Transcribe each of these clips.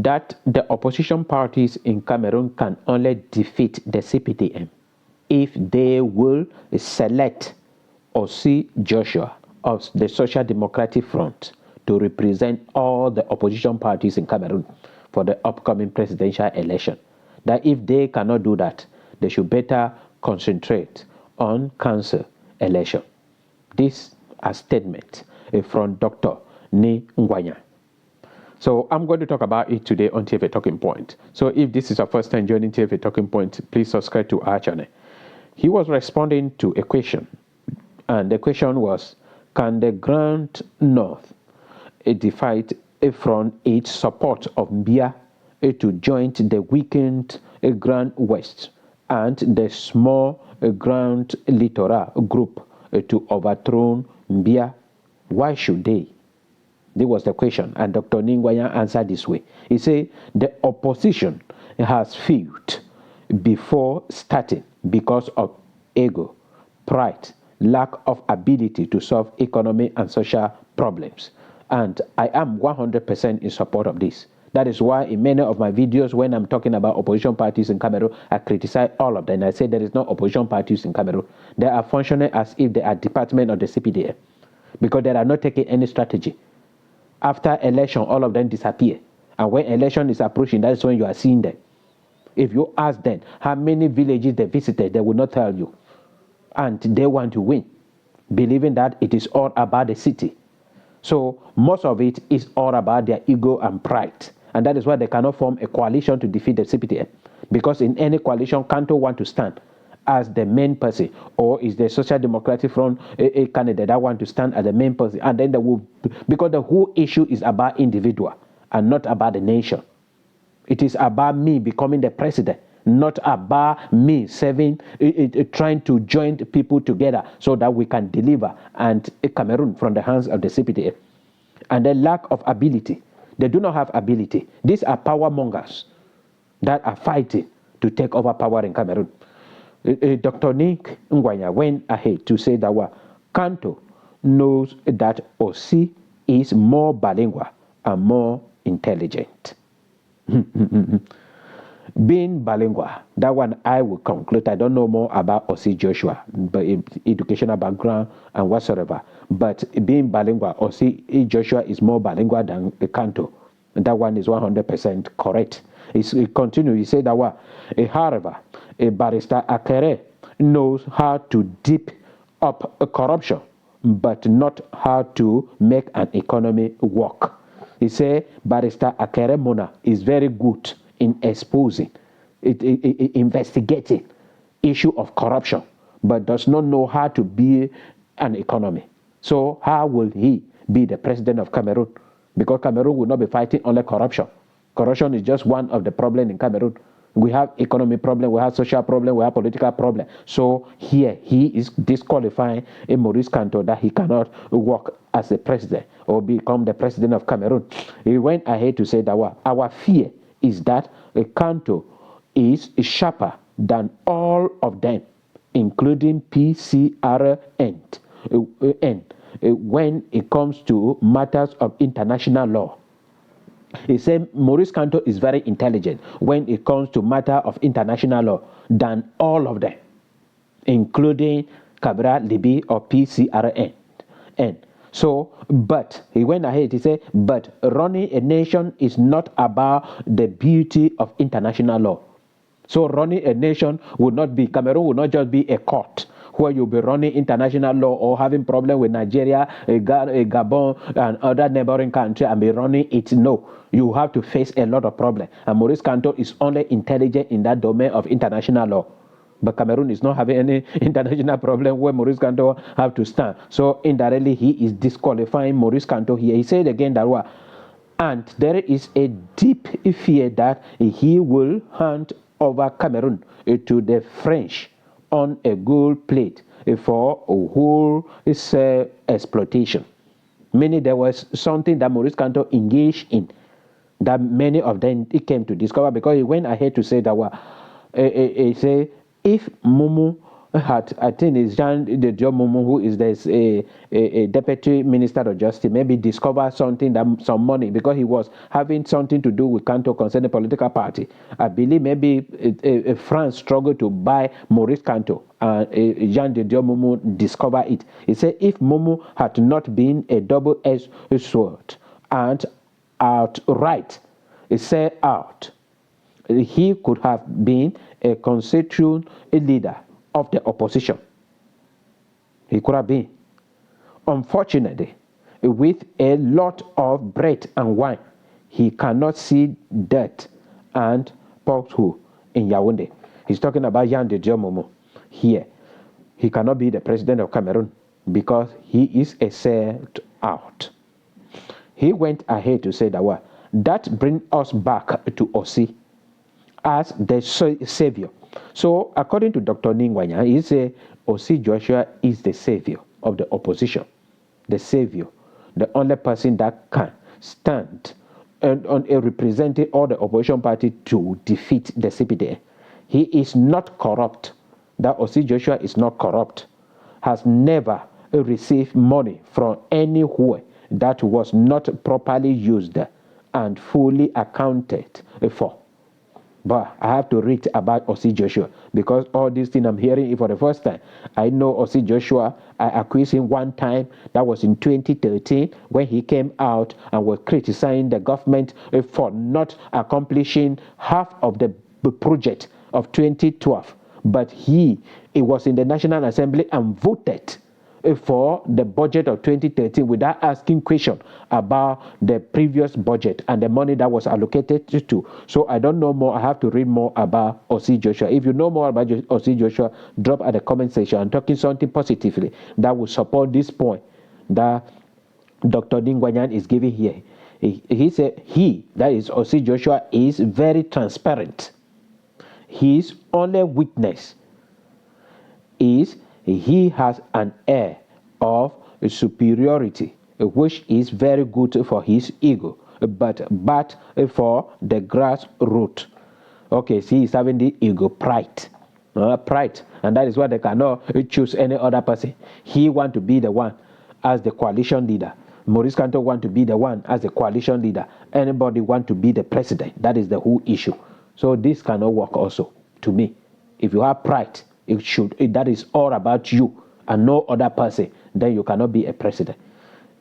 that the opposition parties in Cameroon can only defeat the CPDM if they will select Osei Joshua of the Social Democratic Front to represent all the opposition parties in Cameroon for the upcoming presidential election. That if they cannot do that, they should better concentrate on council election. This a statement from Dr. Ni Ngwanya. So I'm going to talk about it today on TFA Talking Point. So if this is your first time joining TFA Talking Point, please subscribe to our channel. He was responding to a question, and the question was, can the Grand North divide from its support of Biya to join the weakened Grand West and the small Grand Littoral group to overthrow Biya? Why should they? This was the question, and Dr. Ningwaya answered this way. He said, the opposition has failed before starting because of ego, pride, lack of ability to solve economic and social problems. And I am 100% in support of this. That is why in many of my videos, when I'm talking about opposition parties in Cameroon, I criticize all of them. I say there is no opposition parties in Cameroon. They are functioning as if they are department of the CPDM because they are not taking any strategy. After election, all of them disappear. And when election is approaching, that's when you are seeing them. If you ask them how many villages they visited, they will not tell you. And they want to win, believing that it is all about the city. So most of it is all about their ego and pride. And that is why they cannot form a coalition to defeat the CPDM. Because in any coalition, Kanto want to stand as the main person, or is the Social Democratic Front a candidate that want to stand as the main person, and then they will, because the whole issue is about individual and not about the nation. It is about me becoming the president, not about me serving, trying to join people together so that we can deliver and Cameroon from the hands of the CPDM. And the lack of ability, they do not have ability. These are power mongers that are fighting to take over power in Cameroon. Dr. Nick Ngwanya went ahead to say that Kanto knows that Osei is more bilingual and more intelligent. Being bilingual, that one I will conclude. I don't know more about Osei Joshua, but educational background and whatsoever. But being bilingual, Osei Joshua is more bilingual than Kanto. That one is 100% correct. He continued, he said that however, a barrister Akere knows how to dip up corruption, but not how to make an economy work. He said barrister Akere Mona is very good in exposing, investigating issue of corruption, but does not know how to be an economy. So how will he be the president of Cameroon? Because Cameroon will not be fighting only corruption. Corruption is just one of the problems in Cameroon. We have economic problem, we have social problem, we have political problem. So here he is disqualifying a Maurice Kanto that he cannot work as a president or become the president of Cameroon. He went ahead to say that our fear is that Kanto is sharper than all of them, including PCRN, when it comes to matters of international law. He said Maurice Kanto is very intelligent when it comes to matter of international law than all of them, including Cabral Libi or PCRN. So, but he went ahead, he said, but running a nation is not about the beauty of international law. So running a nation would not be, Cameroon would not just be a court where you'll be running international law or having problem with Nigeria, Gabon, and other neighboring countries and be running it. No, you have to face a lot of problems. And Maurice Kanto is only intelligent in that domain of international law. But Cameroon is not having any international problem where Maurice Kanto have to stand. So indirectly, he is disqualifying Maurice Kanto here. He said again that and there is a deep fear that he will hand over Cameroon to the French on a gold plate for a whole exploitation. Meaning there was something that Maurice Kanto engaged in that many of them he came to discover, because he went ahead to say that he said if Mumu I think it's Jean de Diomomo, who is a deputy minister of justice, maybe discovered something, that some money, because he was having something to do with Kanto concerning political party. I believe maybe France struggled to buy Maurice Kanto, and Jean de Diomomo discovered it. He said if Momo had not been a double-edged sword and outright, he said out, he could have been a constituent leader of the opposition. He could have been. Unfortunately, with a lot of bread and wine, he cannot see dirt and pothole in Yaoundé. He's talking about Jean de Diomomo here. He cannot be the president of Cameroon because he is a set out. He went ahead to say that what? That brings us back to Osei as the savior. So, according to Dr. Ningwanya, he said Osei Joshua is the savior of the opposition, the savior, the only person that can stand on a representing all the opposition party to defeat the CPDM. He is not corrupt. That Osei Joshua is not corrupt, has never received money from anywhere that was not properly used and fully accounted for. But I have to read about Osei Joshua because all these things I'm hearing for the first time. I know Osei Joshua, I accused him one time, that was in 2013, when he came out and was criticizing the government for not accomplishing half of the project of 2012. But it was in the National Assembly and voted for the budget of 2013 without asking questions about the previous budget and the money that was allocated to. So I don't know more. I have to read more about Osei Joshua. If you know more about Osei Joshua, drop at the comment section and talking something positively that will support this point that Dr. Ningwanyan is giving here. He said that is Osei Joshua, is very transparent. His only weakness is he has an air of superiority, which is very good for his ego, but bad for the grassroots. Okay, see, he's having the ego pride. Pride, and that is why they cannot choose any other person. He want to be the one as the coalition leader. Maurice Kanto want to be the one as the coalition leader. Anybody want to be the president. That is the whole issue. So this cannot work also, to me. If you have pride, that is all about you and no other person, then you cannot be a president.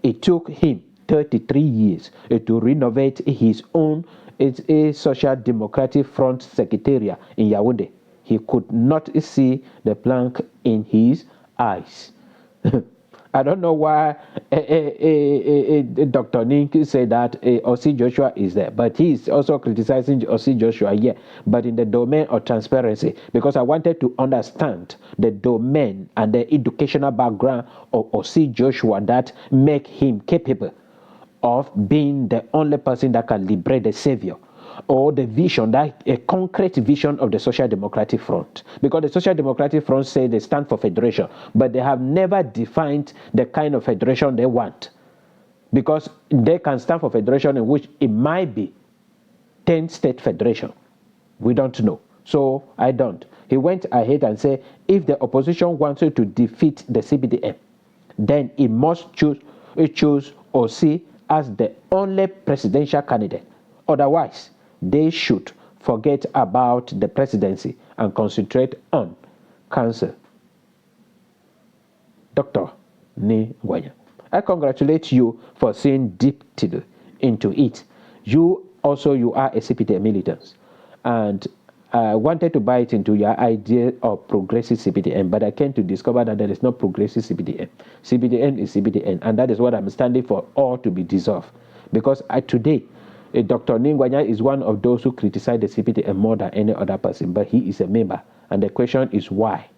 It took him 33 years to renovate his own Social Democratic Front Secretariat in Yaoundé. He could not see the plank in his eyes. I don't know why Dr. Nink said that Osei Joshua is there, but he is also criticizing Osei Joshua here, but in the domain of transparency, because I wanted to understand the domain and the educational background of Osei Joshua that make him capable of being the only person that can liberate the savior, or the vision, that a concrete vision of the Social Democratic Front. Because the Social Democratic Front say they stand for federation, but they have never defined the kind of federation they want. Because they can stand for federation in which it might be 10-state federation. We don't know. So I don't. He went ahead and said, if the opposition wants to defeat the CPDM, then it must choose Osei as the only presidential candidate. Otherwise, they should forget about the presidency and concentrate on cancer. Dr. Ningwanya, I congratulate you for seeing deep into it. You are a CPDM militant, and I wanted to buy it into your idea of progressive CPDM, but I came to discover that there is no progressive CPDM. CPDM is CPDM, and that is what I'm standing for, all to be dissolved. Because today, Dr. Ningwanya is one of those who criticize the CPDM more than any other person, but he is a member. And the question is why?